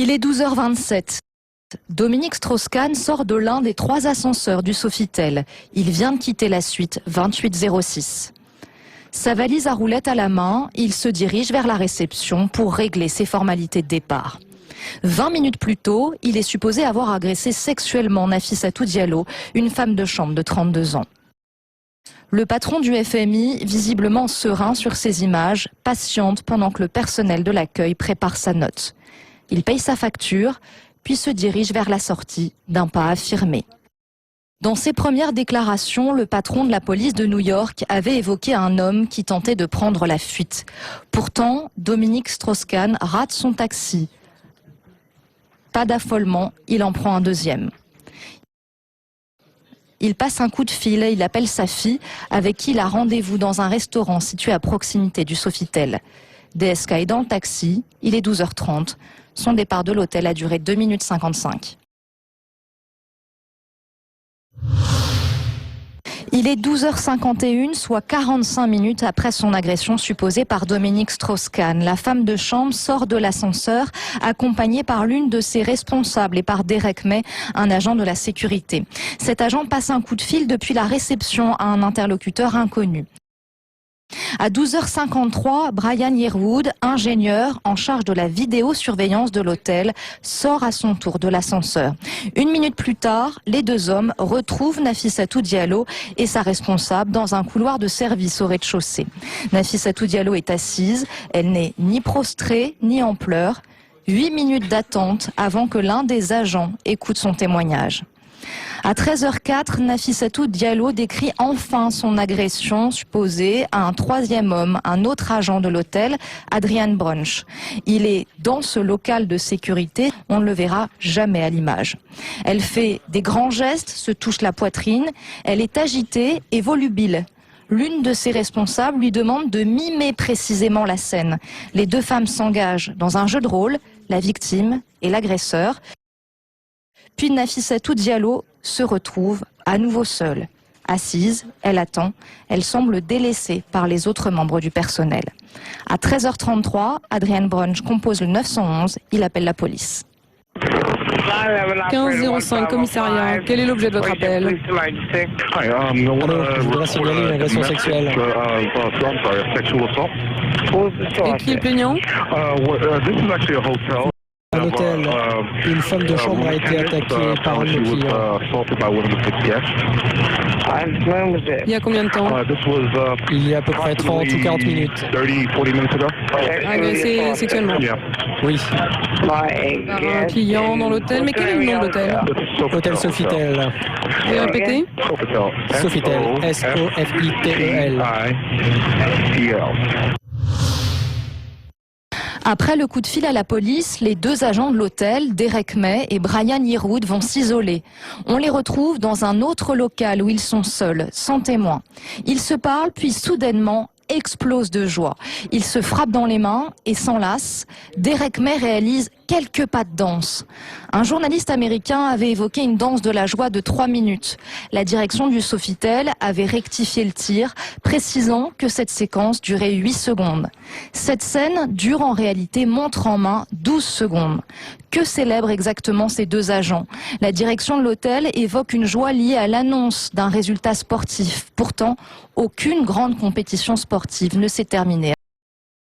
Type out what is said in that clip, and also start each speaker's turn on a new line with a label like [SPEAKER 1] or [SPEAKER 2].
[SPEAKER 1] Il est 12h27. Dominique Strauss-Kahn sort de l'un des 3 ascenseurs du Sofitel. Il vient de quitter la suite 2806. Sa valise à roulettes à la main, il se dirige vers la réception pour régler ses formalités de départ. 20 minutes plus tôt, il est supposé avoir agressé sexuellement Nafissatou Diallo, une femme de chambre de 32 ans. Le patron du FMI, visiblement serein sur ces images, patiente pendant que le personnel de l'accueil prépare sa note. Il paye sa facture, puis se dirige vers la sortie d'un pas affirmé. Dans ses premières déclarations, le patron de la police de New York avait évoqué un homme qui tentait de prendre la fuite. Pourtant, Dominique Strauss-Kahn rate son taxi. Pas d'affolement, il en prend un deuxième. Il passe un coup de fil, il appelle sa fille, avec qui il a rendez-vous dans un restaurant situé à proximité du Sofitel. DSK est dans le taxi, il est 12h30. Son départ de l'hôtel a duré 2 minutes 55. Il est 12h51, soit 45 minutes après son agression supposée par Dominique Strauss-Kahn. La femme de chambre sort de l'ascenseur, accompagnée par l'une de ses responsables et par Derek May, un agent de la sécurité. Cet agent passe un coup de fil depuis la réception à un interlocuteur inconnu. À 12h53, Brian Yearwood, ingénieur en charge de la vidéosurveillance de l'hôtel, sort à son tour de l'ascenseur. 1 minute plus tard, les 2 hommes retrouvent Nafissatou Diallo et sa responsable dans un couloir de service au rez-de-chaussée. Nafissatou Diallo est assise, elle n'est ni prostrée ni en pleurs. 8 minutes d'attente avant que l'un des agents écoute son témoignage. À 13h04, Nafissatou Diallo décrit enfin son agression supposée à un 3e homme, un autre agent de l'hôtel, Adrian Brunch. Il est dans ce local de sécurité, on ne le verra jamais à l'image. Elle fait des grands gestes, se touche la poitrine, elle est agitée et volubile. L'une de ses responsables lui demande de mimer précisément la scène. Les 2 femmes s'engagent dans un jeu de rôle, la victime et l'agresseur. Puis Nafissatou Diallo se retrouve à nouveau seule. Assise, elle attend, elle semble délaissée par les autres membres du personnel. À 13h33, Adrian Brunch compose le 911, il appelle la police.
[SPEAKER 2] 1505, commissariat. Quel est l'objet de votre appel?
[SPEAKER 3] Allô, je voudrais signaler une agression sexuelle.
[SPEAKER 2] Et qui est le plaignant?
[SPEAKER 3] Un hôtel, une femme de chambre a été attaquée par un de nos clients.
[SPEAKER 2] Il y a combien de temps?
[SPEAKER 3] Il y a à peu près 30 ou 40 minutes.
[SPEAKER 2] Agressé sexuellement?
[SPEAKER 3] Oui.
[SPEAKER 2] Par un client dans l'hôtel, mais quel est le nom de l'hôtel?
[SPEAKER 3] Hôtel Sofitel.
[SPEAKER 2] Vous pouvez répéter?
[SPEAKER 3] Sofitel. S-O-F-I-T-E-L.
[SPEAKER 1] Après le coup de fil à la police, les 2 agents de l'hôtel, Derek May et Brian Yearwood, vont s'isoler. On les retrouve dans un autre local où ils sont seuls, sans témoin. Ils se parlent, puis soudainement explosent de joie. Ils se frappent dans les mains et s'enlacent. Derek May réalise quelques pas de danse. Un journaliste américain avait évoqué une danse de la joie de 3 minutes. La direction du Sofitel avait rectifié le tir, précisant que cette séquence durait 8 secondes. Cette scène dure en réalité montre en main 12 secondes. Que célèbrent exactement ces 2 agents? La direction de l'hôtel évoque une joie liée à l'annonce d'un résultat sportif. Pourtant, aucune grande compétition sportive ne s'est terminée.